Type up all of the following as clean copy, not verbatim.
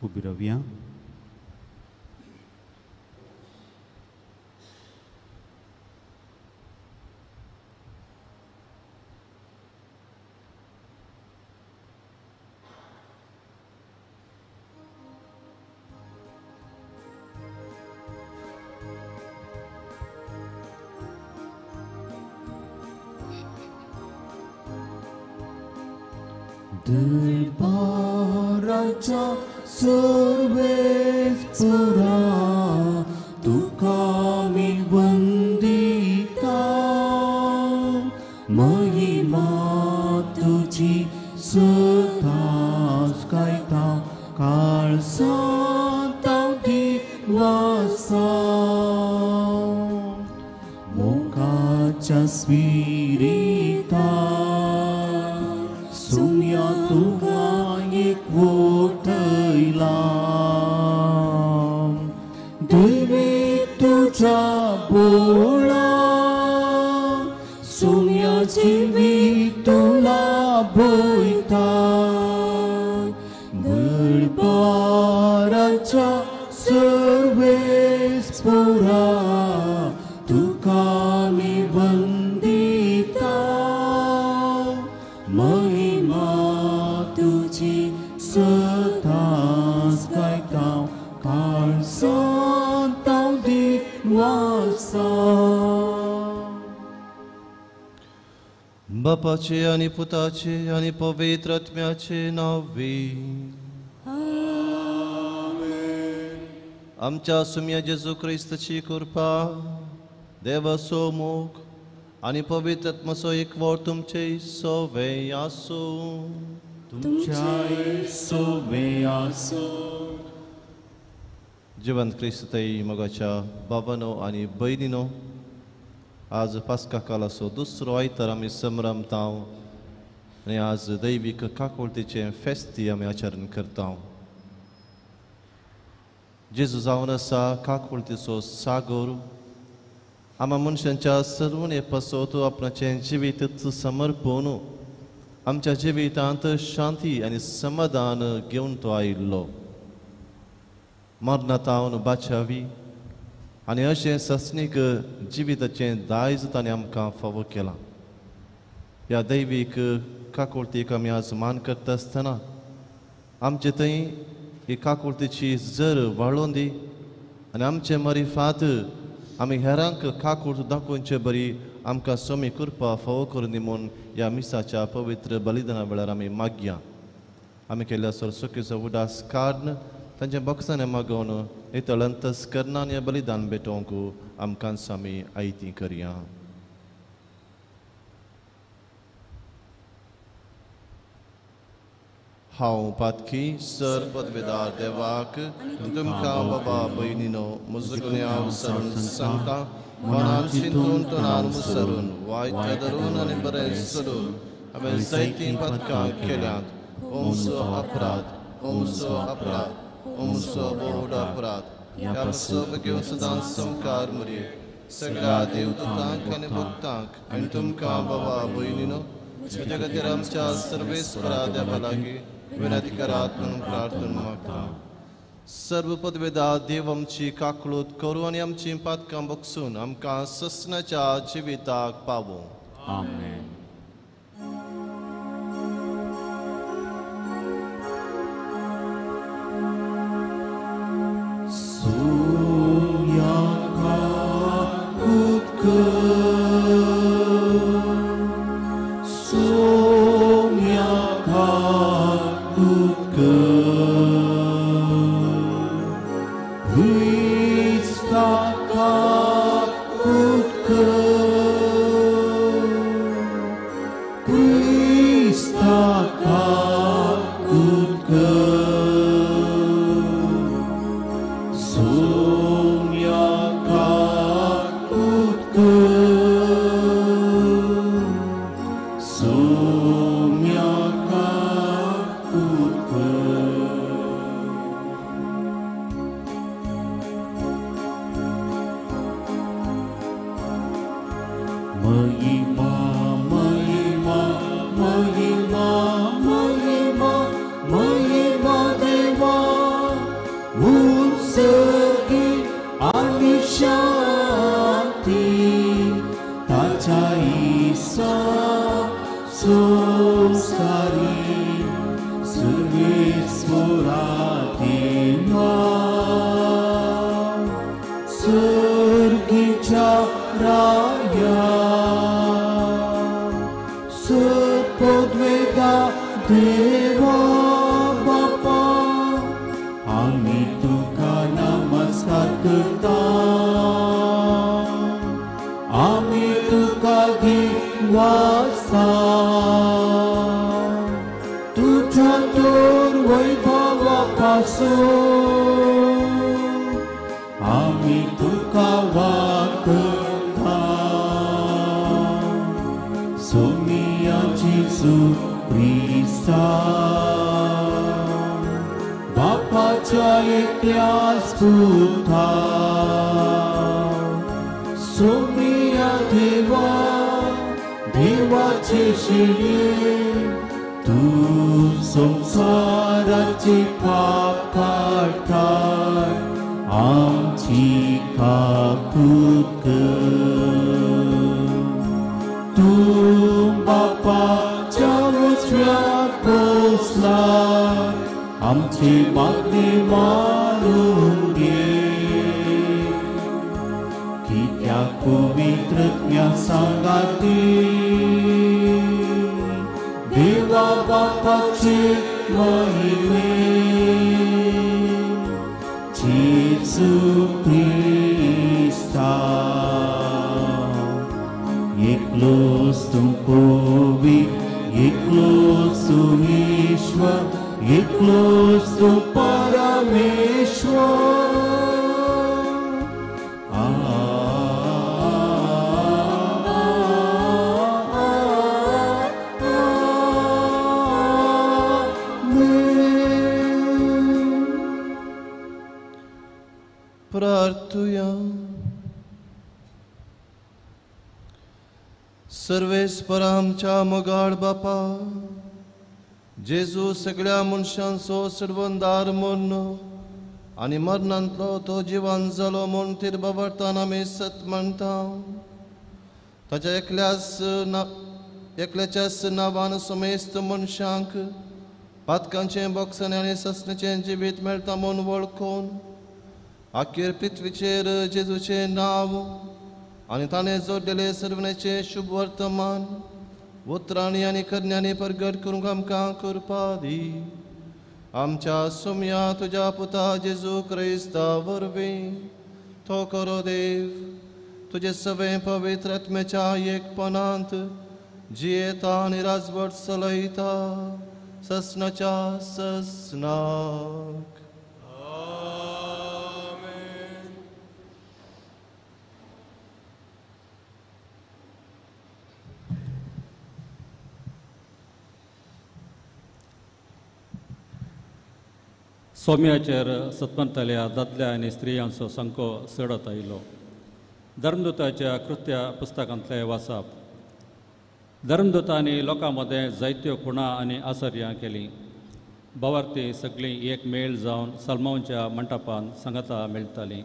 Ubi răvia. Darbaracha सर्वेश्वरा तुका मी वंदिता महिमा तुझी सदाच गायता काळजांत दिवासा मोगाच्या स्विरिता सुम्या तुका एक वोटयला दैवी तुझा बोळा सुम्या जिवीत तुला बोयता बळबाराच्या सर्वेश्वरा तुका मी वंदिता महिमा तुझी सदाच गायता काळजांत दिवासा बापाचे आणि पुताचे आणि पवित्र आत्म्याचे नावे आमच्या सुम्या जेजू ख्रिस्ताची कृपा देवाचो मोग आणि पवित्र आत्म्याचो एकवट तुमचे सोवे आसो तुमच्या सोवे आसो जिवंत ख्रिस्ताई मोगाच्या बाबांनो आणि भयणींनो आज पास्का कालाचो दुसरो आयतार आमी संभ्रमता आनी आज दैवीक काकुळतीचें फेस्ती आमी आचरण करता जेजू जावन आसा काकुळतीचो सागर आम्हा मनशांच्या सर्वणे पासत आपणाचें जिवीत समर्पण आमच्या जिवितांत शांती आनी समाधान घेवन तो आयिल्लो मरणातावन बाचावी आनी अशें सस्नीक जिविताचें दायज ताणें आमकां फावो केलां ह्या दैवीक काकुळतीक आमी आज मान करता आसतना आमचे थंय ही काकुळतीची जर वाळोवन दी आनी आमचे मरिफात आमी हेरांक काकुळ दाखोवचे बरी आमकां सोमी कृपा फावो करून दी म्हूण ह्या मिसाच्या पवित्र बलिदाना वेळार आमी मागया आमी केल्ल्या सरसुकीचो उदास काडन तांचे बक्षांनी मागोवन नितळ अंतस्करणान हें बलिदान भेटोवंक आमकां आमी आयती करया हांव पातकी सर पदवेदार देवाक तुमकां बाबा भयणीनो मुजगण्या विसरून सांगता मनान चिंतून तोंडान विसरून वायट धरून आनी बरें सरून हांवें जायतीं पदकां केल्यांत ओमचो अपराध ओमचो अपराध ओमचो बोड अपराध ह्या पासोव घेवन सदांच संकार मरी सगळ्या देवदूतांक आनी भक्तांक आनी तुमकां बाबा भयणीनो तुज्या खातीर आमच्या सर्वेस्परा देवा लागीं विनंती करात म्हणून प्रार्थना मागता सर्व पदवेदार देव आमची काकळूत करूं आनी आमची पातकां बगसून आमकां ससनाच्या जिविताक पावो आमेन महिमा देवा सत्पदवेदा देवा बापा आम्ही तुका नमस्कार करता आम्ही तुका वासा तुझ्या तोर वैभवापासून आम्ही तुका वाकता सोमियाची सुख्रिस्ता बापाच्या एकट्याच पुता सोमिया देवा देवाचे शिळे तू संसाराची पाप काढताय आमची कापूत कर तू बापाच्या उजव्यात बसला आमची मागणी मारून घे कित्याक पवित्रज्ञ सांगाती देवा बापाचे महिमे जेसू ख्रिस्ता एकलोच तू पवित्र एकलोच तू ईश्वर एकलोच तू परमेश्वर प्रार्थूया. सर्वेस्पर आमच्या मोगाळ बापा जेजू सगळ्या मनशांचो सडवंदार म्हूण आनी मरणांतलो तो जिवान जालो म्हूण तिरबावरतान आमी सत म्हणटा. ताच्या एकल्याच्याच नांवान समेस्त मनशांक पातकांचें बोगसणें आनी ससणेचें जिवीत मेळटा म्हूण वळखून आखेर पृथ्वीचेर जेजूचें नांव आनी ताणें जोडलेले सर्वनेचें शुभ वर्तमान उतरांनी आनी कन्यांनी परगट करूंक आमकां करपा दी. आमच्या सुमया तुज्या पुता जेजू क्रिस्ता वरवीं तो करो देव तुजे सगळे पवित्र आत्म्याच्या एकपणांत जियेता आनी राजवट चलयता ससनाच्या ससनाक. सोम्याचेर सत्मंतल्या दादल्या आनी स्त्रियांचो संको चडत आयलो. धर्मदुताच्या कृत्या पुस्तकांतले वाचप. धर्मदुतांनी लोकां मदें जायत्यो खुणां आनी आसर्यां केलीं. भवार्थी सगळीं एक मेळ जावन सलमांच्या मंटपान सांगाता मेळटालीं.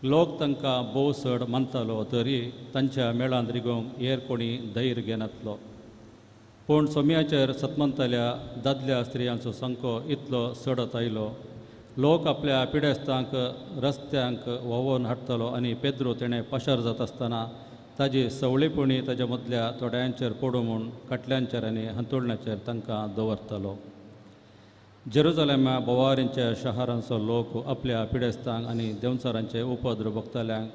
लोक तांकां भोव चड मानतालो तरी तांच्या मेळांत रिगोवंक हेर कोणी धैर्य घेनातलो. पूण सोम्याचेर सतमंतल्या दादल्या स्त्रियांचो संको इतलो चडत आयलो. लोक आपल्या पिडेस्तांक रस्त्यांक व्होंवोवन हाडटालो आनी पेद्रो तेणें पाशार जाता आसतना ताजी सवळीपणी ताच्या मदल्या थोड्यांचेर पडूं म्हूण कटल्यांचेर आनी हंतुळण्याचेर तांकां दवरतालो. जेरुजालेमा बोवारींच्या शारांचो लोक आपल्या पिडेस्तांक आनी देंवचारांचे उपद्र भोगताल्यांक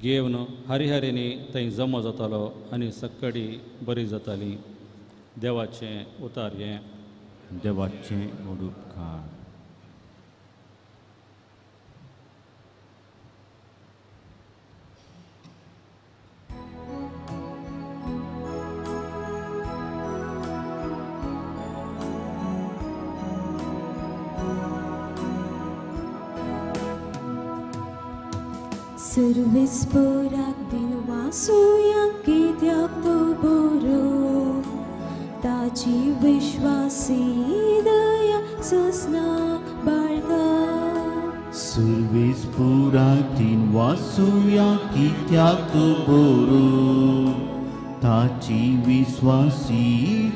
घेवन हरिहरींनी थंय जमो जातालो आनी सक्कडी बरी जाताली. देवाचें उतार्यें. देवाचें उपकार. सर्वेस्पराक दिन वासुया कित्याक तो बरो ताची विश्वासी दया ससना बाळगा. सर्वेस्पराक दिन वासुया कित्याक तो बरो ताची विश्वासी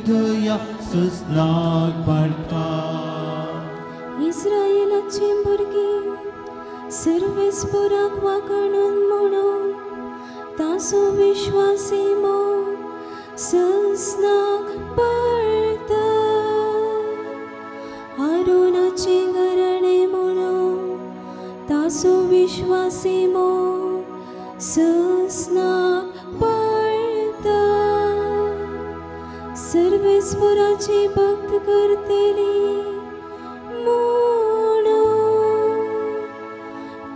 दया ससनाक बाळगा. इस्रायेलाचे भुरगीं सर्वेस्पराक वागणून म्हणून तासो विश्वासी मो सस्नाक पळता आरोनाचे घराणे म्हणून तासो विश्वासी मो सस्नाक पळता सर्वेस्वराची भक्त करतेली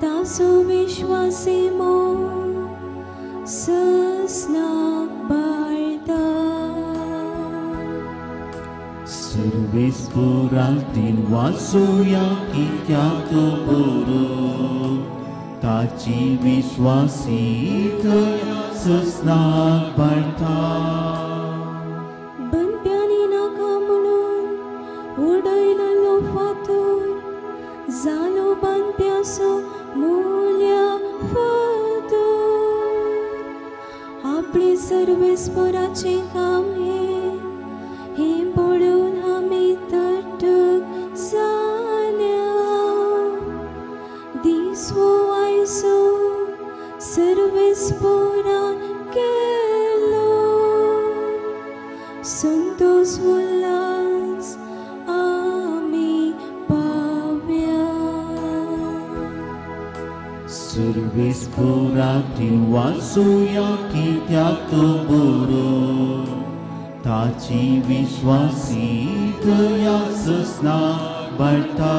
तासो विश्वासी मो सस्नाक बाळता सर्वेस्परांतीन वाचूया कित्याक बरो ताची विश्वासी दया सस्नाक बाळता बनप्यांनी नाका म्हणून उडयलेलो फातोर जालो बनप्यासो मूल्या फातोर आपले सर्वेस्पराचे काम हे पळोवन आमी तटक जाल्या दिसवो आयसो सर्वेस्परान केलो संतोष उल्हास आमी पावया सर्वेस्परांतीन वाचूया कित्याक बरो ताची विश्वासी दया सस्नाक बाळता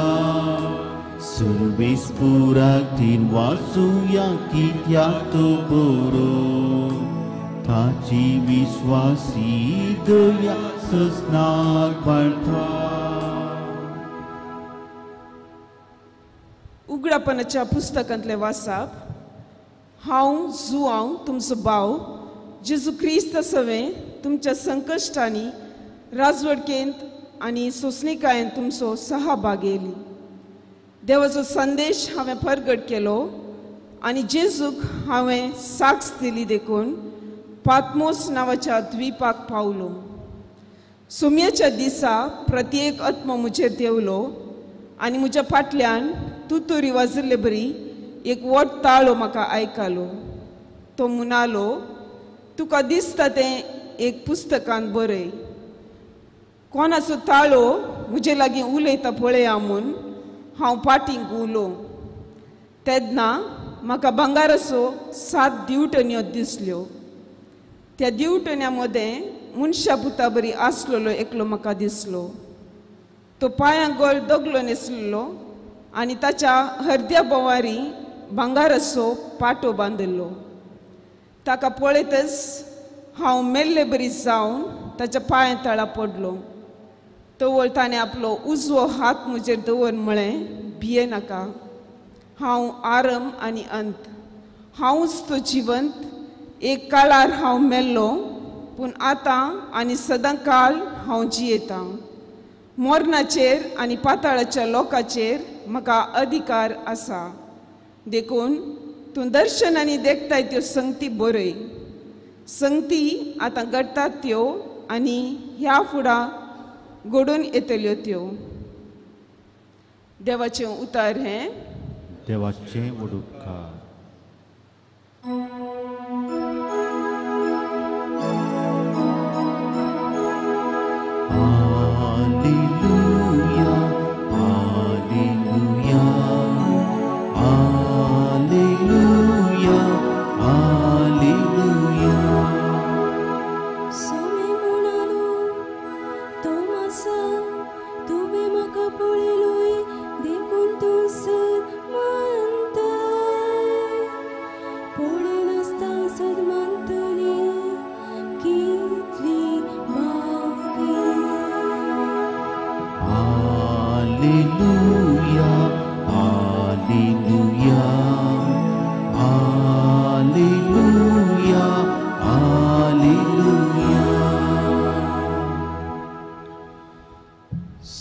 सर्वेस्परांतीन वाचूया कित्याक बरो ताची विश्वासी दया सस्नाक बाळता उगडापणाच्या पुस्तकांतले वाचप हांव जुआंव तुमचो भाव जेजू क्रिस्त सवें तुमच्या संकश्टांनी राजवडकेंत आनी सोंसणिकायेंत तुमचो सहभाग येयली देवाचो संदेश हांवें परगट केलो आनी जेजूक हांवें साक्ष दिली देखून पातमोस नांवाच्या द्वीपाक पावलो सुमयेच्या दिसा प्रत्येक आत्मो मुजेर देवलो आनी म्हज्या फाटल्यान तुतुरी वाजले बरी एक व्हड ताळो म्हाका आयकलो तो म्हणालो तुका दिसता तें एक पुस्तकांत बरय कोणाचो ताळो म्हजे लागीं उलयता पळया म्हूण हांव फाटींक उलो तेन्ना म्हाका भांगाराचो 7 दिवटण्यो दिसल्यो त्या दिवटण्यां मदें मनशा पुता बरी आसलेलो एकलो म्हाका दिसलो तो पांयांक गोल दोगलो न्हेसलेलो आनी ताच्या हर्द्या बोवारी भांगाराचो पाटो बांदिल्लो ताका पळयतच हांव मेल्ले बरी जावन ताच्या पांया तळा पडलो तवळ ताणें आपलो उजवो हात म्हजेर दवर म्हळें भियेनाका हांव आरम आनी अंत हांवूच तो जिवंत एक काळार हांव मेल्लो पूण आतां आनी सदांकाळ हांव जियेतां मोरणाचेर आनी पाताळाच्या लोकांचेर म्हाका अधिकार आसा देखून तूं दर्शनांनी देखताय त्यो संगती बरय संगती आतां घडटात त्यो आनी ह्या फुडां घडून येतल्यो त्यो देवाचें उतार हें देवाचें उडुपकार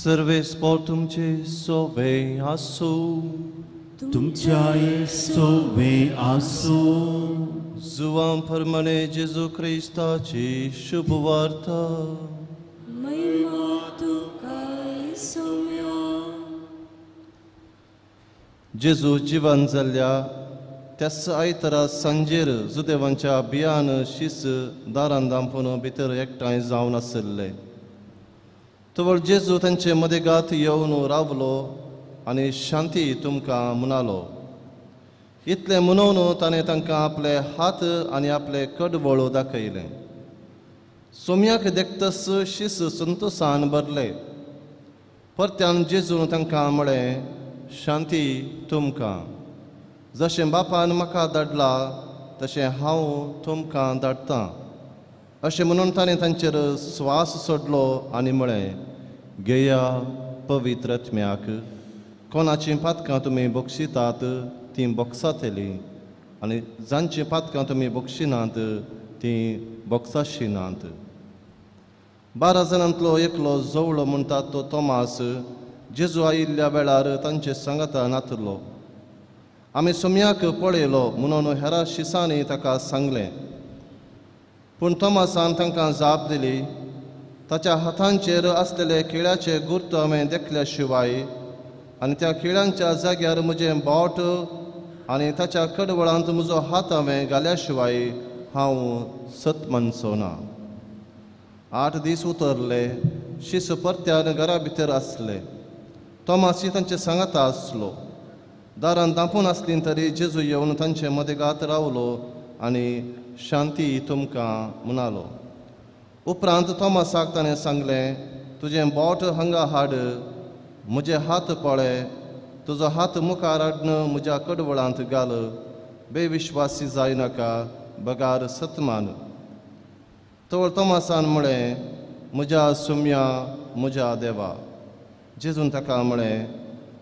सर्वेस्पोर तुमचे सोवे आसू तुमच्या सोवे आसू जुवां प्रमाणे जेजू क्रिस्ताची शुभ वार्ता महिमा तुकाय सौम्या जेजू जिवन जाल्ल्या त्याच आयतारा सांजेर जुदेवांच्या बियान शीस दारान दांपून भितर एकठांय जावन आसले. तवळ जेजू तांचे मदेगात येवन रावलो आनी शांती तुमकां म्हणालो. इतलें म्हणून ताणें तांकां आपले हात आनी आपले कडवळ दाखयले. सोम्याक देखतस शीस संतोशान भरले. परत्यान जेजून तांकां म्हळें, शांती तुमकां. जशें बापान म्हाका धाडला तशें हांव तुमकां धाडटां. अशें म्हणून ताणें तांचेर स्वास सोडलो आनी म्हळें, घेया पवित्र आत्म्याक. कोणाचीं पातकां तुमी बक्षितात तीं बोगसातलीं आनी जांचीं पातकां तुमी बक्षिनात तीं बोगसाशिनात. 12 जाणांतलो एकलो जवळो म्हणटा तो तोमास जेजू आयिल्ल्या वेळार तांचे सांगाता नातलो. आमी सोम्याक पळयलो म्हणून हेरा शिसांनी ताका सांगलें. पूण तोमासान तांकां जाप दिली, ताच्या हातांचेर आसलेले खिळ्याचे गुर्त हांवें देखल्या शिवाय आनी त्या खिळ्यांच्या जाग्यार म्हजें बोट आनी ताच्या कडवळांत म्हजो हात हांवें घाल्या शिवाय हांव सत मानचो ना. 8 दीस उतरले. शीस परत्यान घरा भितर आसले. तोमासी तांचे सांगाता आसलो. दारान दांपून आसलीं तरी जेजू येवन तांचे मदेगात रावलो आनी शांती तुमकां म्हणालो. उपरांत तोमासाक ताणें सांगलें, तुजें बोट हांगा हाड, म्हजे हात पळय, तुजो हात मुखार हाडून म्हज्या कडवळांत घाल. बेविश्वासी जायनाका, बगार सतमान. तवळ तोमासान म्हळें, म्हज्या सुम्या, म्हज्या देवा. जेजून ताका म्हळें,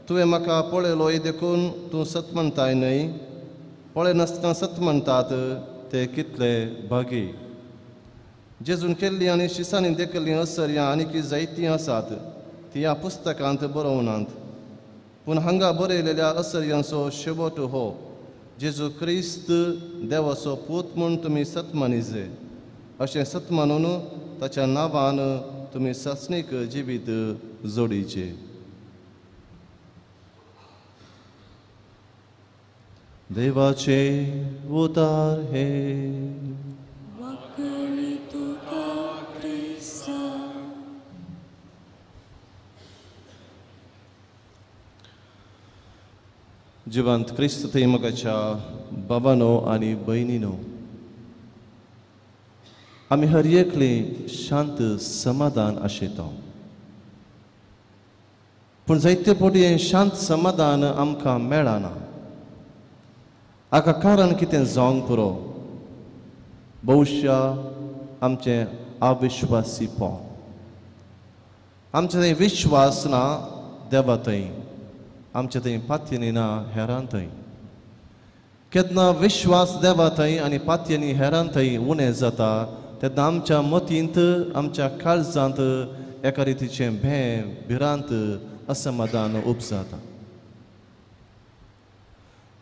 तुवें म्हाका पळयलोय देखून तूं सत म्हणटाय न्हय. पळय नासतना सत म्हणटात ते कितले भागी. जेजून केल्लीं आनी शिसांनी देखलीं असर्यां आनीक जायतीं आसात तीं ह्या पुस्तकांत बरोवनात. पूण हांगा बरयलेल्या असर्यांचो शेवट हो, जेजू क्रिस्त देवाचो पूत म्हूण तुमी सत मानिजे. अशें सत मानून ताच्या नांवान तुमी ससणीक जिवीत जोडीचे. देवाचे उतार हे. वाकली तुका क्रिस्ता. जिवंत क्रिस्त थैमकाच्या बाबानो आनी भयणीनो, आमी हर एकली शांत समाधान आशेता. पूण जायते फावटी हें शांत समाधान आमकां मेळना. हाका कारण कितें जावंक पुरो? भविश्या आमचें अविश्वासीपण. आमचे थंय विश्वास ना देवा थंय, आमचे थंय पातयेनी ना हेरां थंय. केन्ना विश्वास देवा थंय आनी पातयेनी हेरां थंय उणें जाता तेन्ना आमच्या मतींत, आमच्या काळजांत एका रितीचें भें, भिरांत, असमाधान उपजाता.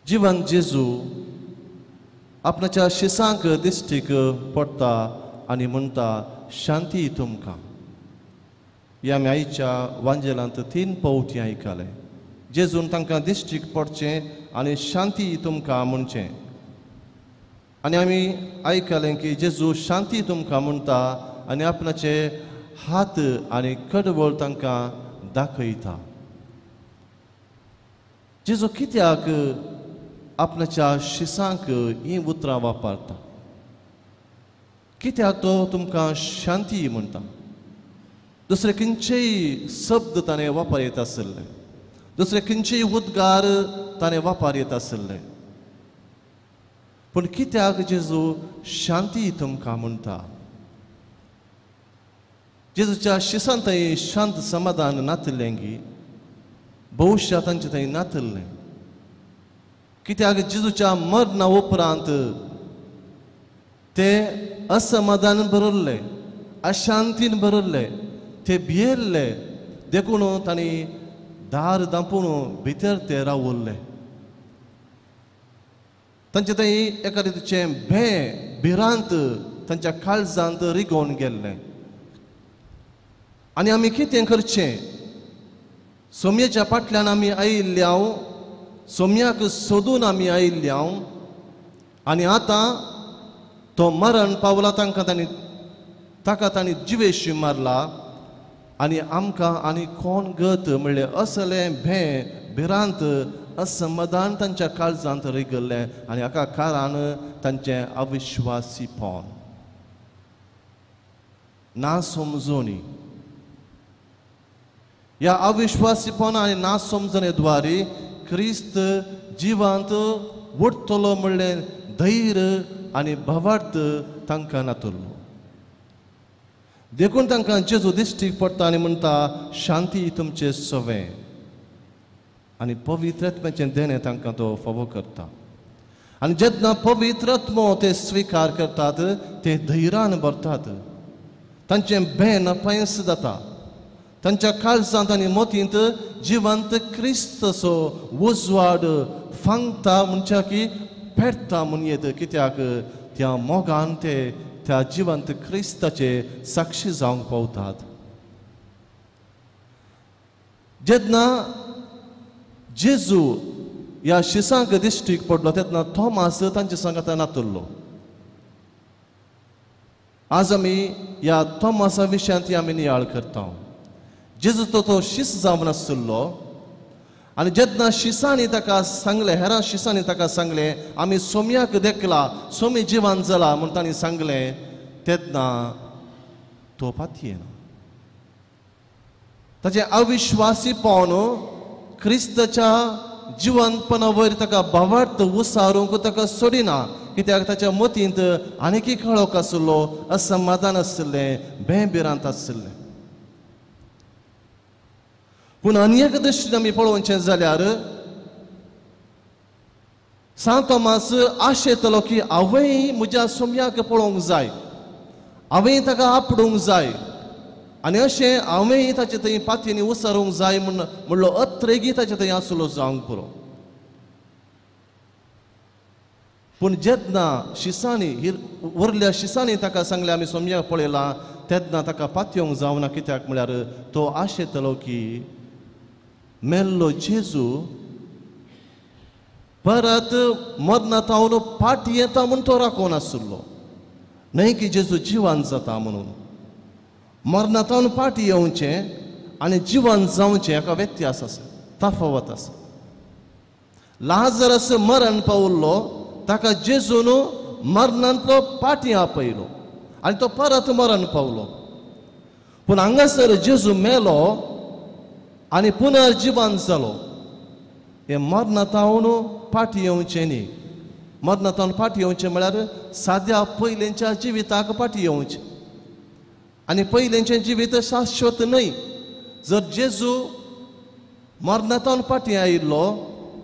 जिवंत जेजू आपणाच्या शिसांक दिश्टीक पडटा आनी म्हणटा, शांती तुमकां. हें आमी आयच्या वांजेलांत 3 फावटी आयकलें. जेजून तांकां दिश्टीक पडचें आनी शांती तुमकां म्हणचें. आनी आमी आयकलें की जेजू शांती तुमकां म्हणटा आनी आपणाचे हात आनी कडवळ तांकां दाखयता. जेजू कित्याक आपणाच्या शिसांक हीं उतरां वापरता? कित्याक तो तुमकां शांती म्हणटा? दुसरे खंयचेय शब्द ताणें वापरीत आसले, दुसरे खंयचेय उद्गार ताणें वापरीत आसले, पूण कित्याक जेजू शांती तुमकां म्हणटा? जेजूच्या शिसांत थंय शांत समाधान नातलें गी, भविश्या तांचे थंय नातलें. कित्याक जेजूच्या मरणा उपरांत ते असमाधान भरल्ले, अशांतीन भरल्ले, ते भियेल्ले देखून तांणी दार दांपून भितर ते रावल्ले. तांचे थंय एका रितीचें भें, भिरांत तांच्या काळजांत रिगोवन गेल्लें. आनी आमी कितें करचें? सोम्याच्या फाटल्यान आमी आयिल्ल्या, सोम्याक सोदून आमी आयिल्ल्या, आनी आतां तो मरण पावला ताका तांणी जिवेशी मारला आनी आमकां आनी कोण गत म्हणले असलें भिरांत असमाधान तांच्या काळजांत रिगल्लें आनी हाका कारण तांचें अविश्वासीपण ना समजोनी ह्या अविश्वासीपण आनी ना समजणे द्वारे क्रिस्त जिवांत उरतलो म्हणलें धैर्य आनी भवार्थ तांकां नातुरलो देखून तांकां जेजू दिश्टीक पडटा आनी म्हणटा शांती तुमचें सवें आनी पवित्रत्म्याचें देणें तांकां तो फावो करता आनी जेन्ना पवित्रत्मो ते स्विकार करतात ते धैर्यान भरतात तांचें भेन पयस जाता तांच्या काळजांत आनी मोतींत जिवंत क्रिस्तचो उजवाड फांगता म्हणच्या की पेटता म्हूण येत कित्याक त्या मोगान ते त्या जिवंत क्रिस्ताचे साक्षी जावंक पावतात जेन्ना जेजू ह्या शिसांक दिश्टीक पडलो तेन्ना थोमास तांचे सांगात नातुरलो आज आमी ह्या थोमासा विशयांत आमी नियाळ करता जेजू तो शिस जावन आसलो आनी जेन्ना शिसांनी ताका सांगलें हेरां शिसांनी ताका सांगलें आमी सोम्याक देखला सोमी जिवान जाला म्हूण तांणी सांगलें तेन्ना तो पातयेना ताचें अविश्वासीपण क्रिस्ताच्या जिवंतपणा वयर ताका भावार्थ उसारूंक ताका सोडिना कित्याक ताच्या मतींत आनीक कळोक आसलो असमाधान आसलें भेंबिरांत आसलें पूण आनी एक दृश्टीन आमी पळोवचें जाल्यार सांत थोमास आशेतलो की हांवें म्हज्या सोम्याक पळोवंक जाय हांवें ताका आपडूंक जाय आनी अशें हांवें ताचे थंय पातयेंनी उसारूंक जाय म्हणलो अत्रेगी ताचे थंय आसलो जावंक पुरो पूण जेन्ना शिसांनी उरल्या शिसांनी ताका सांगलें आमी सोम्याक पळयलां तेन्ना ताका पातयोंक जावना कित्याक म्हळ्यार तो आशेतलो की मेल्लो जेजू परत मरणांतावन फाटी येता म्हूण तो राखोन आसलो न्हय की जेजू जिवान जाता म्हणून मरणांतावन फाटी येवचें आनी जिवान जावचें हाका व्यत्यास आसा तफावत आसा लाजरस मरण पावल्लो ताका जेजून मरणांतलो फाटी आपयलो आनी तो परत मरण पावलो पूण हांगासर जेजू मेलो आनी पुनर्जिवान जालो हे मरणांतावन फाटी येवचें न्ही मरणांतावन फाटी येवचें म्हळ्यार साद्या पयलींच्या जिविताक फाटी येवचें आनी पयलींचें जिवीत शाश्वत न्हय जर जेजू मरणांतावन फाटी आयिल्लो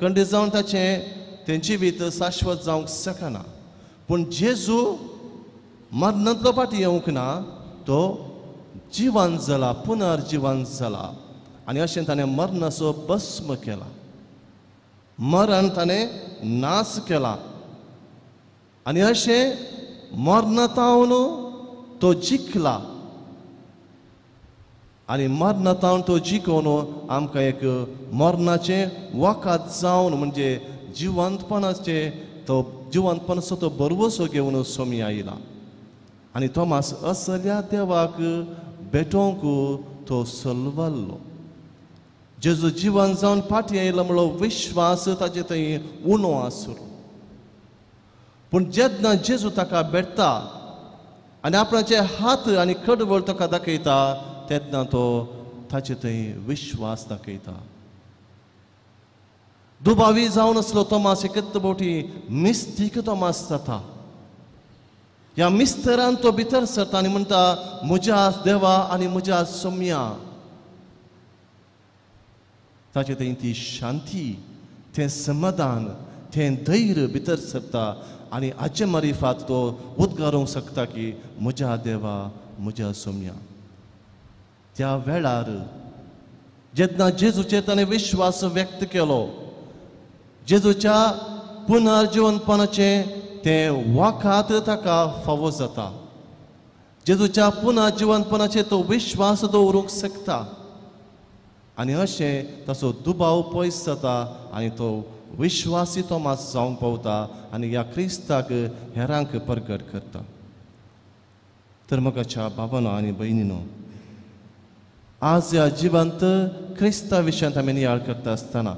खंडीत जावन ताचें तें जिवीत शाश्वत जावंक शकना पूण जेजू मरणांतलो फाटी येवंक ना तो जिवान जाला पुनर्जिवान जाला आनी अशें ताणें मरणाचो भस्म केला मरण ताणें नाश केला आनी अशें मरणांतावन तो जिखला आनी मरणांतावन तो जिखून आमकां एक मरणाचें वखद जावन म्हणजे जिवंतपणाचो तो बरवसो घेवन सोमी आयला आनी थोमास असल्या देवाक भेटोवंक तो सलवल्लो जेजू जिवन जावन फाटी आयलो म्हणलो विश्वास ताचे थंय उणो आसलो पूण जेन्ना जेजू ताका भेटता आनी आपणाचे हात आनी कडवळ ताका दाखयता तेन्ना तो ताचे थंय विश्वास दाखयता दुबावी जावन आसलो थोमास एकत बोटी मिस्तीक थोमास जाता ह्या मिस्तरान तो भितर सरता आनी म्हणटा म्हज्या देवा आनी म्हज्या सोम्या ताचे थंय ती शांती तें समाधान तें धैर्य भितर सरता आनी हाचे मारिफात तो उद्गारूंक शकता की म्हज्या देवा म्हज्या सोम्या त्या वेळार जेन्ना जेजूचेर ताणें विश्वास व्यक्त केलो जेजूच्या पुनर्जिवनपणाचें तें वखद ताका फावो जाता जेजूच्या पुनर्जिवनपणाचेर तो विश्वास दवरूंक शकता आनी अशें ताचो दुबाव पयस जाता आनी तो विश्वासी तोमास जावंक पावता आनी ह्या क्रिस्ताक हेरांक प्रगट करता. तर मोगाच्या भावांनो आनी भयणींनो, आज ह्या जिवंत क्रिस्ता विशयांत आमी नियाळ करता आसतना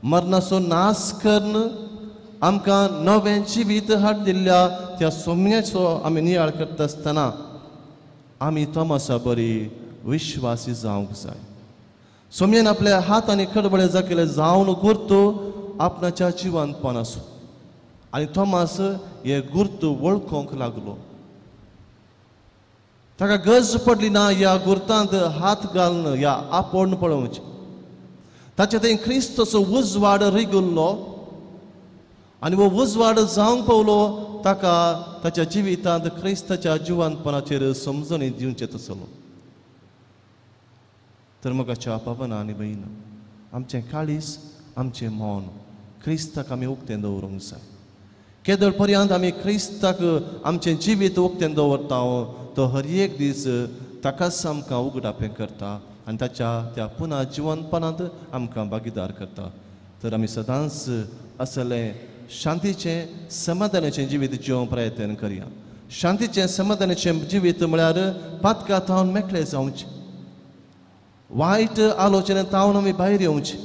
मरणाचो नाश करून आमकां नवें जिवीत हाड दिल्ल्या त्या सोम्याचो आमी नियाळ करता आसतना आमी तोमासा बरी विश्वासी जावंक जाय. सोम्येन आपल्या हात आनी कडबडे जाकेले जावन गुर्तू आपणाच्या जिवंतपणाचो आनी तोमास हे गुर्तू वळखूंक लागलो. ताका गरज पडली ना ह्या गुर्तांत हात घालून ह्या आपोवन पळोवचें. ताचे थंय क्रिस्ताचो उजवाड रिगुल्लो आनी वो उजवाड जावंक पावलो ताका ताच्या जिवितांत क्रिस्ताच्या जिवंतपणाचेर समजणी दिवचें तसलो. तर मोगाच्या भावांनो आनी भयणींनो, आमचें काळीज आमचें मौन क्रिस्ताक आमी उक्तें दवरूंक जाय. केदळ पर्यंत आमी क्रिस्ताक आमचें जिवीत उक्तें दवरता तो हर एक दीस ताकाच आमकां उगडापें करता आनी ताच्या त्या पुना जिवंतपणांत आमकां भागीदार करता. तर आमी सदांच असलें शांतीचें समाधानाचें जिवीत जिवंक प्रयत्न करया. शांतीचें समाधानाचें जिवीत म्हळ्यार पातकां तावन मेकळें जावचें, वायट आलोचनेंतावन आमी भायर येवचें,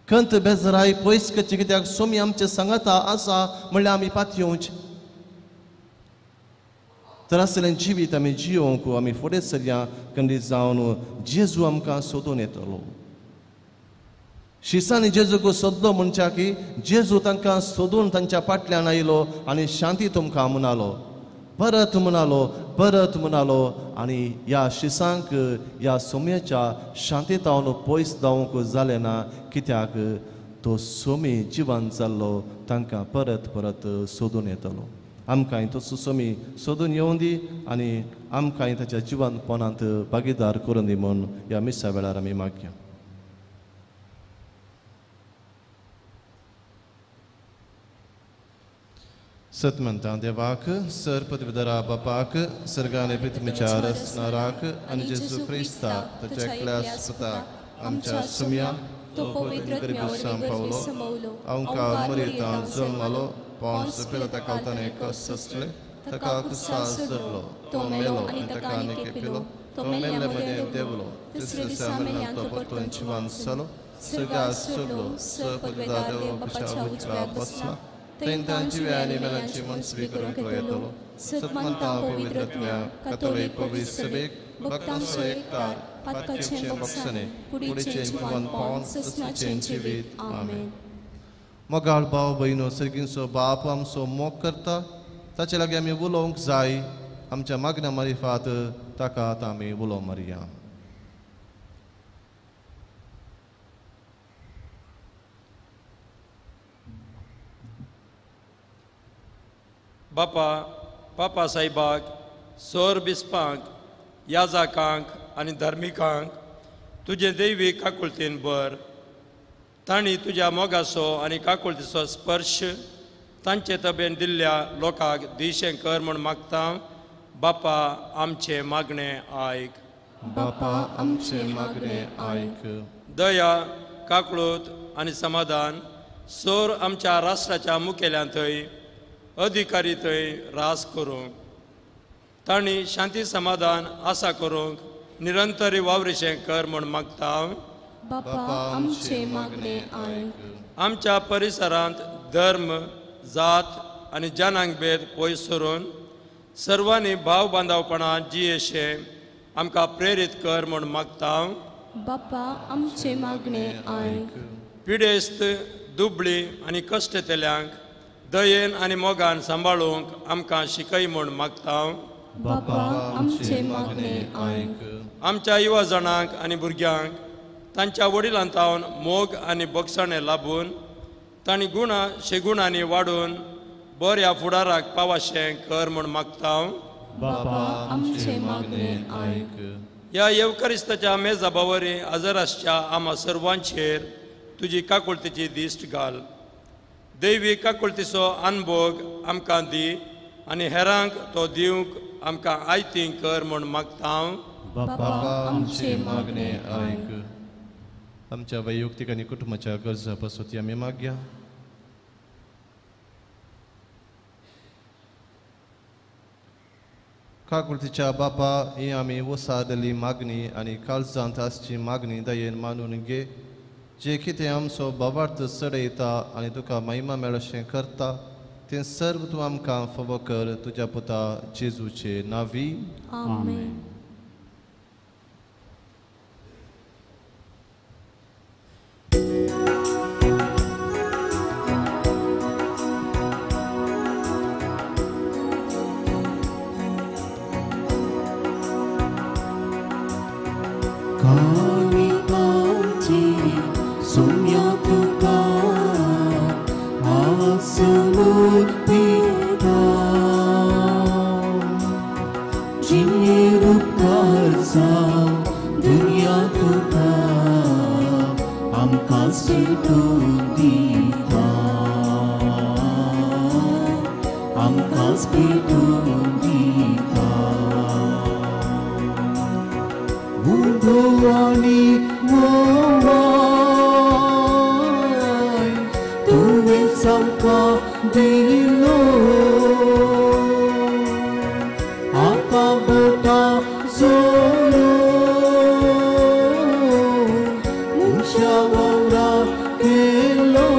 खंत बेजराय पयस करचें, कित्याक सोमी आमचे सांगाता आसा म्हणल्यार आमी पात येवचें. तर असलें जिवीत आमी जियोंक आमी फुडें सरया खंडीत जावन जेजू आमकां सोदून येतलो. शिसांनी जेजूक सोदलो म्हणच्या की जेजू तांकां सोदून तांच्या फाटल्यान आयलो आनी शांती तुमकां म्हणलो, परत म्हणलो आनी ह्या शिसांक ह्या सोम्याच्या शांतीतावन पयस जावंक जालें ना, कित्याक तो सोमी जिवंत जाल्लो तांकां परत सोदून येतलो. आमकां तसो सोमी सोदून येवं दी आनी आमकां ताच्या जिवंतपणांत भागीदार करून दी म्हूण ह्या मिसा वेळार आमी मागया. सत म्हणटा देवाक, सर पदवीधरा बापाक, सर्गाने पृथ्वीच्या रचणाराक आनी जेजू क्रिस्ताक ताच्या एकल्या सुताक आमच्या सुम्या तो पवित्र गरिबीसां पावलो, आमकां मरिता जल्मालो, पोंस पिलाता कावताने कस आसले, ताका कुसास धरलो, तो मेलो आनी ताका आनीक पिलो, तो मेल्ले मदें देवलो, तिसरे दिसा मेल्ल्यान तो परतून जिवंत जालो, सर्गाक सोडलो, सर पदवीधर देव बापाच्या उजव्याक बसला, थंय तांच्या आनी मेलांची मनसबी करूंक येतलो. सतमंता पवित्रत्व्या कातोलीक पवित्र सभेक भक्तांचो एकठार पातकाचें बक्षणे कुडीचें जिवंतपण ससनाचें जिवीत. आमेन. मोगाळ भाव भयणो, सर्गींचो बाप आमचो मोग करता, ताचे लागीं आमी उलोवंक जाय. आमच्या मागण्या मारिफात ताका आतां आमी उलो मारया. बापा साहेबाक, सोर बिस्पांक, याजाकांक आनी धर्मिकांक तुजे दैवीक काकुळतेन भर. तांणी तुज्या मोगाचो आनी काकुळतेचो स्पर्श तांचे तबेन दिल्ल्या लोकांक दिशें कर म्हूण मागता. बापा आमचे मागणे आयक. बापा आमचे मागणे आयक. दया, काकुळत आनी समाधान सोर आमच्या राष्ट्राच्या मुखेल्यान थंय अधिकारी थंय रास करूंक, तांणी शांती समाधान आसा करूंक निरंतरी वावरीचें कर म्हूण मागता. बापा आमचे मागणे आयक. आमच्या परिसरांत धर्म, जात आनी जनांक भेद पयस सरून सर्वांनी भाव बांदवपणान जियेशें आमकां प्रेरीत कर म्हूण मागता. बापा आमचे मागणे आयक. पिडेस्त, दुबळी आनी कश्टतेल्यांक दयेन आनी मोगान सांबाळूंक आमकां शिकय म्हूण मागता. बापा आमचे मागणे आयक. आमच्या युवा जाणांक आनी भुरग्यांक तांच्या वडिलांतावन मोग आनी बक्षणे लाभून तांणी गुणां शेगुणांनी वाडून बऱ्या फुडाराक पावाशें कर म्हूण मागता. बापा आमचे मागणे आयक. ह्या येवकारिस्ताच्या मेजा बावरी हजर आसच्या आम्हा सर्वांचेर तुजी काकुळतेची दिश्ट घाल. दैवी काकुळतेचो अनुभव आमकां दी आनी हेरांक तो दिवंक आमकां आयतींक कर म्हूण मागता. बापा आमचे मागणे आयक. आमच्या वैयक्तिक आणि कुटुंबाच्या गरजा पसोती आम्ही मागया. काकुळतीच्या बापा ही आम्ही वसादली मागणी आणि काळजांत आसची मागणी दयेन मानून घे. जे कितें आमचो भावार्थ चडयता आनी तुका महिमा मेळशें करता तें सर्व तूं आमकां फावो कर तुज्या पुता जेजूचे नांवी. आमेन. कानिकांची सोम्या तुका आसमूत पिता जिये उपकार जावं दुनिया तुका आमकां सोडून दिता आमकां सोडून दिता. Buduani mawai tuwe samka dilo akabota solo musyawara kelo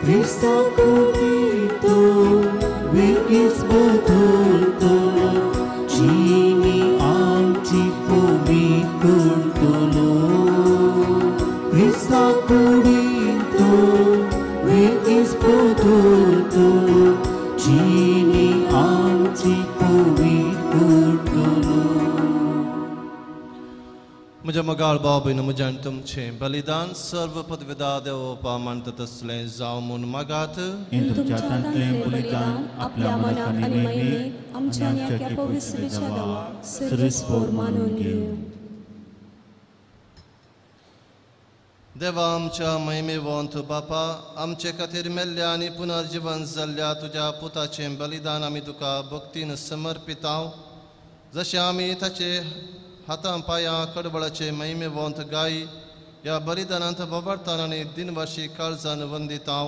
Krista kudito wikis betul-betul Cini anti pemikur dulu Krista kurito Wikis betul-betul Cini anti pemikur dulu. म्हज्या मगाळ बाबीन म्हज्यान तुमचें बलिदान सर्व पदविदा देवोपा मानतात तसलें जावं म्हूण मागात. हे तुमच्या तांतलें बलिदान आपल्या मनाक आनी नेमीक आमच्या आणि आख्या पवित्रतेच्या देवा सर्वस्पोर मानून घेऊ. देवा आमच्या महिमेवंत बापा आमचे खातीर मेल्ल्या आनी पुनर्जीवन जाल्ल्या तुज्या पुताचें बलिदान आमी तुका भक्तीन समर्पितांव. जशें आमी ताचे हातां पांयां कडबडाचे महिमेवंत गाय ह्या बलिदानांत वावरतान आनी दिनवाशी काळजान वंदितांव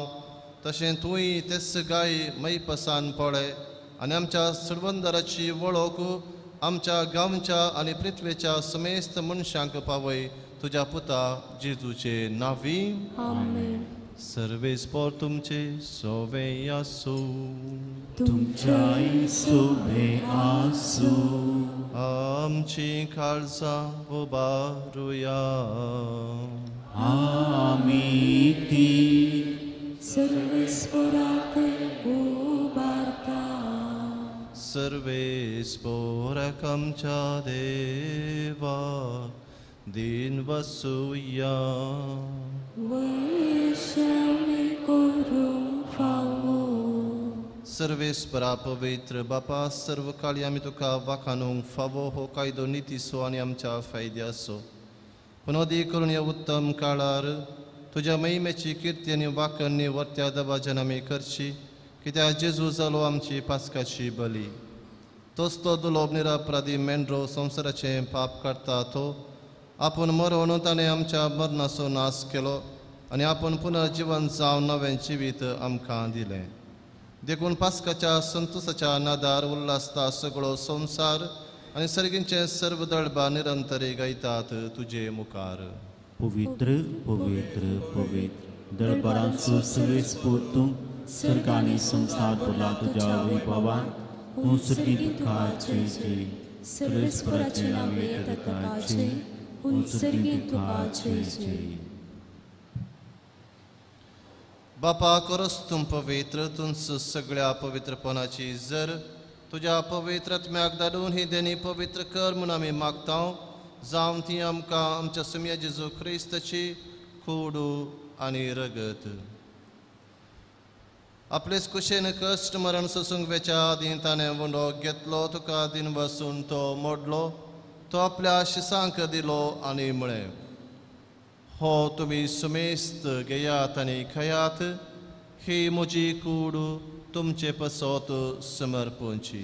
तशें तुंय तेच गाय मैपसान पळय आनी आमच्या सुडवंदराची वळख आमच्या गांवच्या आनी पृथ्वेच्या समेस्त मनशांक पावय तुज्या पुता जेजूचे नांवी. आमेन. सर्वेस्पोर तुमचे सोवे आसूं तुमच्या सोबे आसू आमची काळजां उबारुया. आमी ती सर्वस्वराक उबारता. सर्वेस्पोरक आमच्या देवा दिन वसूया. वैश्यामे करूं फावो. सर्वेस्परा पवित्र बापा सर्व काळी आमी तुका वाखाणूंक फावो हो कायदो नितीसो आनी आमच्या फायद्याचो. पुनोदी करून ह्या उत्तम काळार तुज्या महिमेची किर्ती आनी वाखणी वर्त्या दबाज्यान आमी करची कित्याक जेजू जालो आमची पास्काची बली. तोच तो दुलोब निरापराधी मेंढरो संवसाराचें पाप करता तो आपूण मरून ताणें आमच्या मरणाचो नाश केलो आनी आपूण पुनर्जीवन जावन नवें जिवीत आमकां दिलें. देखून पास्काच्या संतोशाच्या नादार उल्हासता सगळो संवसार आनी सर्गींचे सर्व दळबा निरंतरी गायतात तुजे मुखार. पवित्र पवित्र पवित्र दरबारांचो सर्वेस्पोर तूं सर्गांनी संसार भरला तुज्या वैभवान उंचगी तुकाचे जय सर्वेस्पोराचे नांवे येताचे उंचगी तुकाचे जय. बापा करोस तूं पवित्र तुंच सगळ्या पवित्रपणाची जर तुज्या पवित्र आत्म्याक धाडून ही देणी पवित्र कर म्हूण आमी मागतांव जावं ती आमकां आमच्या सुम्या जेजू क्रिस्ताची कूड आनी रगत. आपलेच कुशेन कश्ट मरण सोसूंक वेच्या आदीं ताणें वंडो घेतलो तुका दिन वसून तो मोडलो तो आपल्या शिसांक दिलो आनी म्हळें हो तुमी सुमेस्त घेयात आनी खयात ही म्हजी कूड तुमचे पसोत समर्पूंची.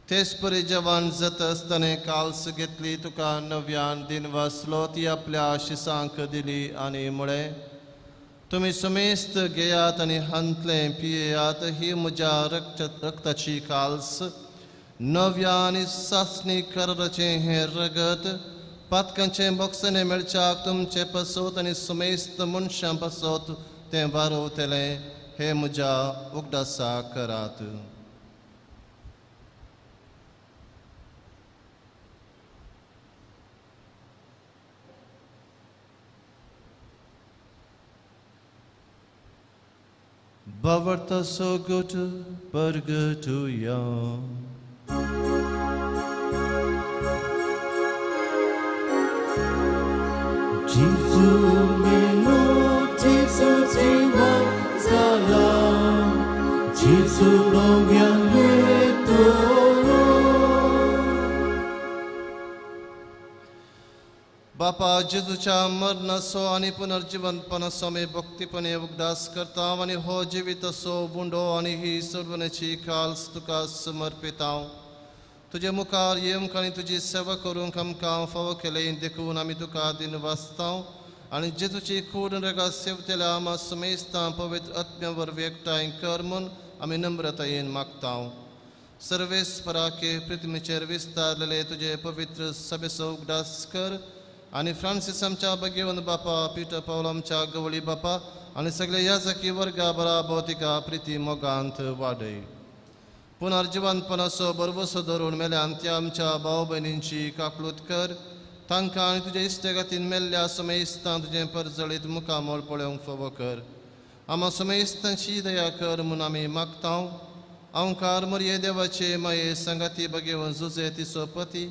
तेच परी जवान जात आसतना काल्स घेतली तुका नव्यान दिन वाचलो ती आपल्या आशिसांक दिली आनी म्हळें तुमी समेस्त घेयात आनी हांतले पियेयात ही म्हज्या रक्ताची काल्स नव्या आनी सासणी कराराचें हें रगत पातकांचे बॉक्सने मेळच्याक तुमचे पासोत आनी समेस्त मनशां पासोत तें वारोवतलें हे म्हज्या उगडासा करात. Bavarta so gut purgatoria. Jesus meno, Jesus jiwa zala, Jesus lovian letoro. बापा जेजूच्या मरणाचो आनी पुनर्जीवनपणाचो आमी भक्तीपणे उगडास करता आनी हो जिविताचो बुंडो आनी ही सोडवण्याची काल्स तुका समर्पितांव. तुजे मुखार येवंक आनी तुजी सेवा करूंक आमकां फावो केलें देखून आमी तुका दिन वाचतांव आनी जेजूची कूड रेगा सेवतेल्या आमा समेस्तां पवित्र आत्म्या वरवीं एकठांय कर म्हूण आमी नम्रतायेन मागतांव. सर्वेस्पराके पृथ्वीचेर विस्तारलेले तुजे पवित्र सभेचो उगडास कर आनी फ्रांसीस आमच्या भगिवन बापा पिटर पौल आमच्या गवळी बापा आनी सगळे याजकी वर्गा बराबर तिका प्रिती मोगांत वाडय. पुनर्जीवनपणाचो बरवसो धरून मेल्यान त्या आमच्या भाव भयणींची काकळूत कर तांकां आनी तुज्या इश्टेगातीन मेल्ल्या समेस्तां तुजें परजळीत मुखामोळ पळोवंक फावो कर. आमा समेस्तांची दया कर म्हूण आमी मागतांव. अवंकार मरये देवाचे माये संगाती भगिवन जुजे तिचो पती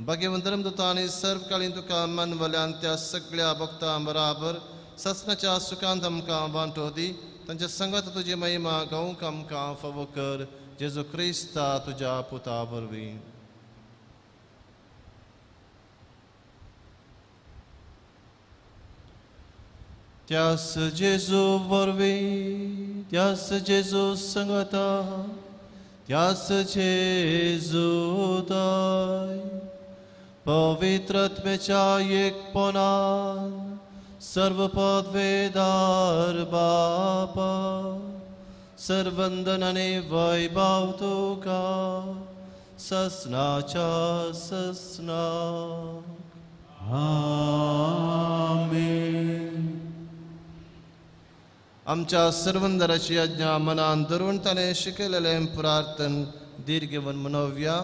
भगिवन धर्मदूता आनी सर्वकाळीन तुका मानवल्यान त्या सगळ्या भक्तां बराबर ससनाच्या सुखांत आमकां वांटो दी. तांच्या संगत तुजी महिमा गावंक आमकां फावो कर. जेजू क्रिस्ता तुज्या पुता वरवीं. त्यास जेजू वरवीं त्यास जेजू संगता त्यास जेजू दाय पवित्रत्वेच्या एकपणान सर्व पदवेदार बापा सर्वंदन आनी वैभव तुका ससनाच्या ससना. आमेन. आमच्या सर्वंदराची आज्ञा मनान धरून ताणें शिकयलेलें प्रार्थन दीर्घवन मनोव्या.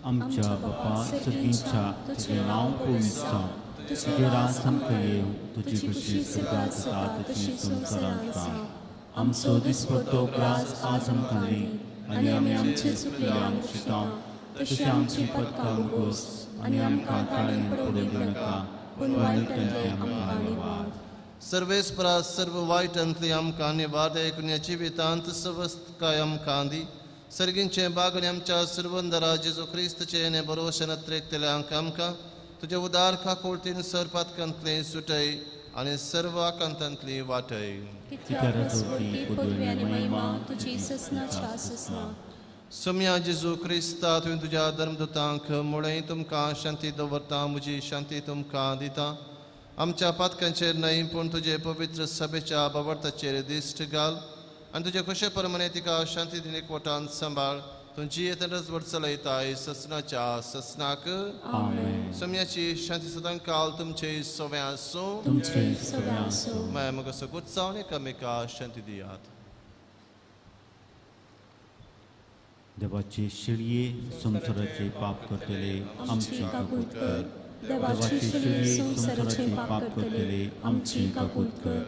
आमच्या बापा सगळींच्या तुजें नांव पवित्र जावं, तुजें राज आमकां येवं, तुजी कशी स्वर्गांत जाता तशी संवसारांत जावं. आमचो दिसपट्टो ग्रास आज आमकां दी आनी आमी आमचे चुकलेल्यांक शिताव तशी आमची पदकां उगोस आनी आमकां काळीन पडूंक दिनाका पूण वायटांतल्यान आमकां निवार. सर्वेस्परा सर्व वायटांतली आमकां निवार देखून जिवितांत सवस्त काय आमकां दी. सर्गींचे बागणे आमच्या सर्वंदरा जेजू क्रिस्तचे ने भरोशा नत्रेकतेल्यांक आमकां तुजे उदार काकुळतीन सरपातकांतली सुटय आनी सर्व आकांतांतली वाटय. सम्या जेजू क्रिस्ता तुवें तुज्या धर्मदूतांक म्हळें तुमकां शांती दवरता म्हजी शांती तुमकां दिता. आमच्या पातकांचेर न्हय पूण तुजे पवित्र सभेच्या बाबर्ताचेर दिश्ट घाल आनी तुजे कशे प्रमाणे तिका शांती दिन एकवटान सांबाळ. तुमची येतन रजवट चलयताय ससनाच्या ससनाक. सम्याची शांती सदां काल तुमचे सवे आसूं. माया मोगाचो उत्साह एकामेका शांती दियात. देवाचे शिळये संसाराचे पाप करतले आमची काकूत कर. देवाचे शिळये संसाराचे पाप करतले आमची काकूत कर.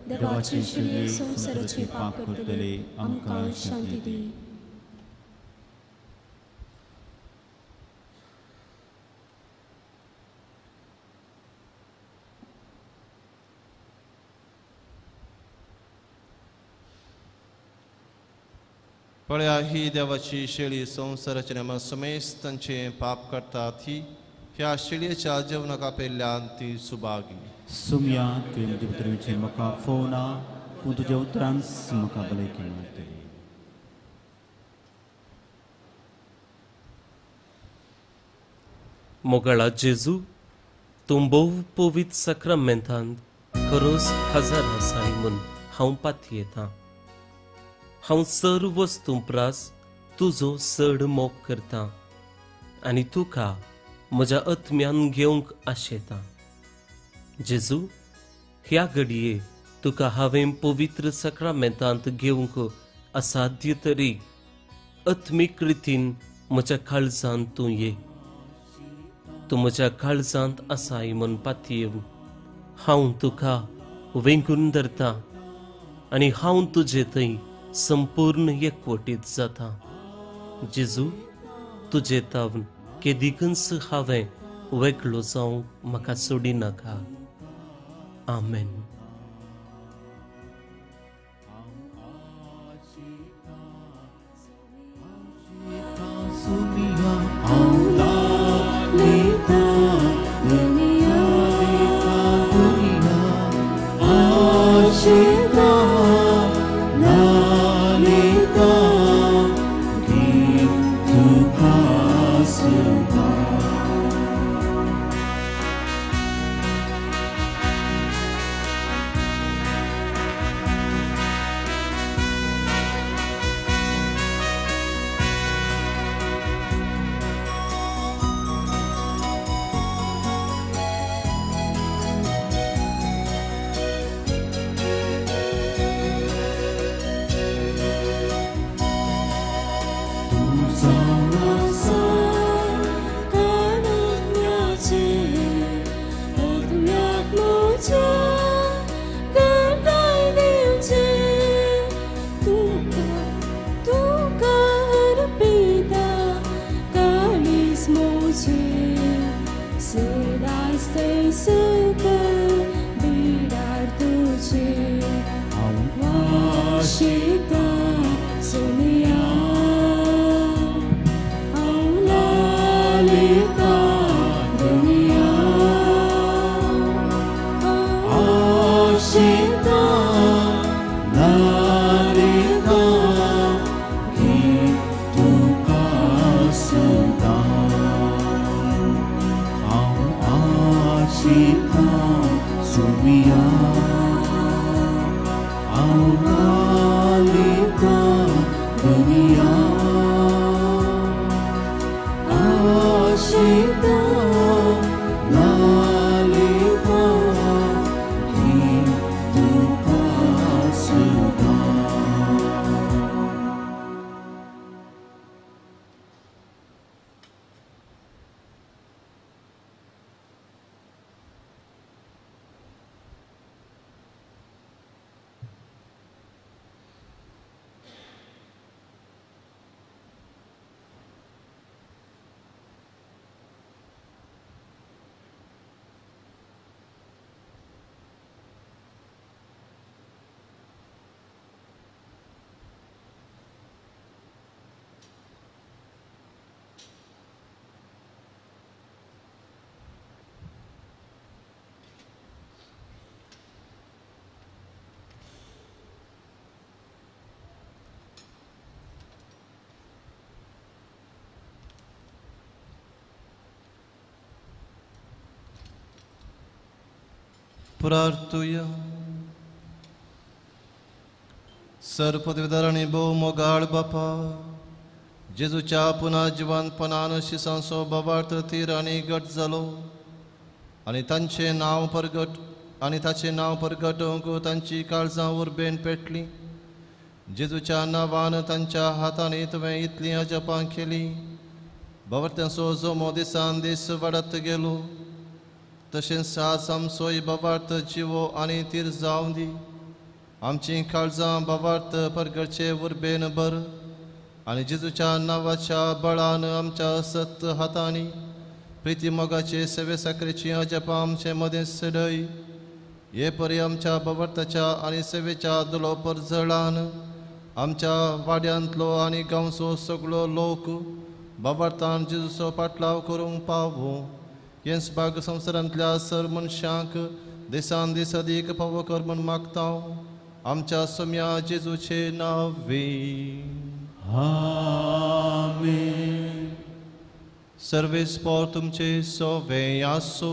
देवाचे शिळये संसाराचे पाप करतले आमकां शांती दी. पळया ही देवाची शेळी संसाराचे नेमा समेस्तांचे पाप करतात. ही ह्या शेळयेच्या जेवणाक पेल्ल्यान ती सुभागी. सुम्या तुवें दिवतरेचे म्हाका फोना पूण तुज्या उतरांत म्हाका भलायकी मेळटली. मोगाळा जेजू तूं भोव पवित्र सक्रामेंतांत खरोच हजार आसाय म्हूण हांव पातयेतां. हांव सर्व वस्तू प्रास तुजो चड मोग करतां आनी तुका म्हज्या आत्म्यान घेवंक आशेतां. जेजू, ह्या घडये तुका हांवें पवित्र सक्रामेंतांत घेवंक असाध्य तरीक आत्मीक रितीन म्हज्या काळजांत तूं ये. तूं म्हज्या काळजांत आसाय म्हूण पातयेव हांव तुका वेंगून धरतां आनी हांव तुजे थंय संपूर्ण एकवटीत जाता. जेजू, तुजे तावन केदिकच हांवें वेगळो जावंक म्हाका सोडिनाका. आमेन. Praartuja. सर्वपदविदाराणी भोव मोगाळ बापा, जेजूच्या पुन्हा जिवंतपणान शिसांचो भवार्थ तीर आनी घट जालो आनी तांचे नांव परगट आनी ताचे नांव परगटोवंक तांची काळजां उर्बेन पेटली. जेजूच्या नांवान तांच्या हातांनी तुवें इतलीं अजपां केली. भवार्थ्यांचो जोमो दिसान दीस वाडत गेलो. तशेंच सास आमचोय भवार्थ जिवो आनी तीर जावं दी. आमची काळजां भवार्थ परगटचे उर्बेन भर आनी जेजूच्या नांवाच्या बळान आमच्या सत हातांनी प्रिती मोगाचे सेवे साकरेची अजपां आमचे मदें सडय. हे परी आमच्या भवार्थाच्या आनी सेवेच्या दुलोपर जळान आमच्या वाड्यांतलो आनी गांवचो सगळो लोक भवार्थान जेजूचो पाटलाव करूंक पावो. हेंच भाग संवसारांतल्या सर मनशांक दिसान दीस अदीक फावो कर म्हूण मागता आमच्या सोम्या जेजूचे नांवे. आमेन. सर्वे स्पॉर तुमचे सोवे आसो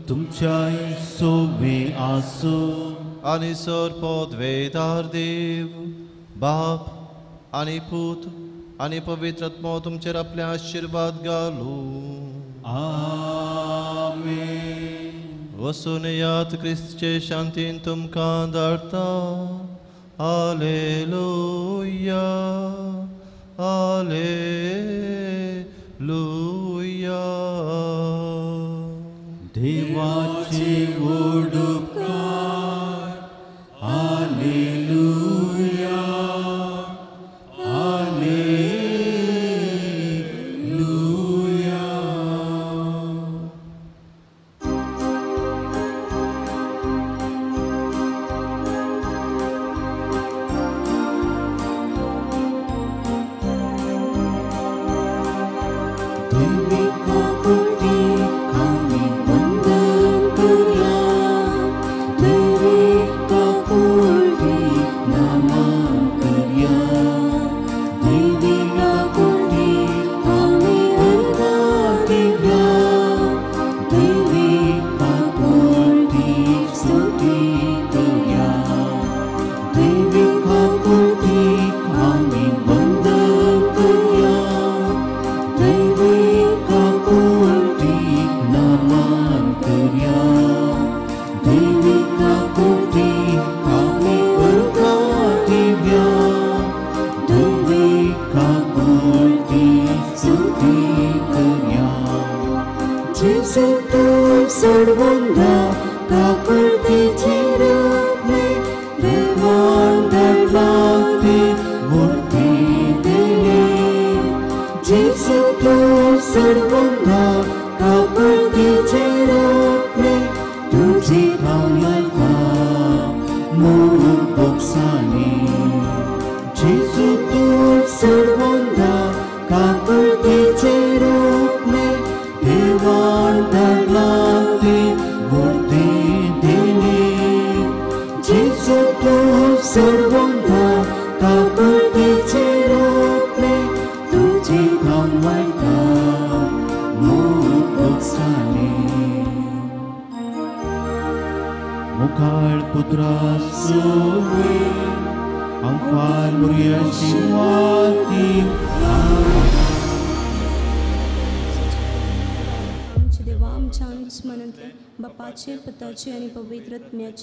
तुमच्या सोबे आसो आणि सर्पोद्वेदार देव बाप आणि पूत आणि पवित्र आत्मा तुमचेर आपले आशीर्वाद घालू आमेन. वसून यात क्रिस्तचे शांतीन तुमकां धाडटा हालेलुया हालेलुया. देवाचे गोड उपकार हालेलुया हालेलुया. दैविका कोटी आम्ही वंदन करूया. दैविका कोटी नमन करूया. दैविका कोटी आम्ही अर्घ्य देऊया. दैविका कोटी स्तुती करूया. दैविका कोटी आम्ही वंदन करूया. दैविका कोटी नमन करूया. दैविका कोटी आम्ही अर्घ्य देऊया. दैविका कोटी स्तुती करूया. जेसू तू सर्वंदा काकुळतेचे रूपे देवान धाडलाते मूर्ती देणे. जेसू तू सर्वंदा काकुळतेचे रूपे तुझे भावनांना म्हणून पक्षाने. जेसू तू सर्वंदा काकुळतेचे रूपे देवान धाडलाते मूर्ती देणे. जेसू तू सर्वंदा काकुळतेचे रूपे तुझे भावनांना म्हणून पक्षाने. मुखार पुत्रा सोवे अंफार मुरिया शिवाती आमचे देवा आमच्या दुश्मनांतले बापाचे पुताचे आणि पवित्र आत्म्याचे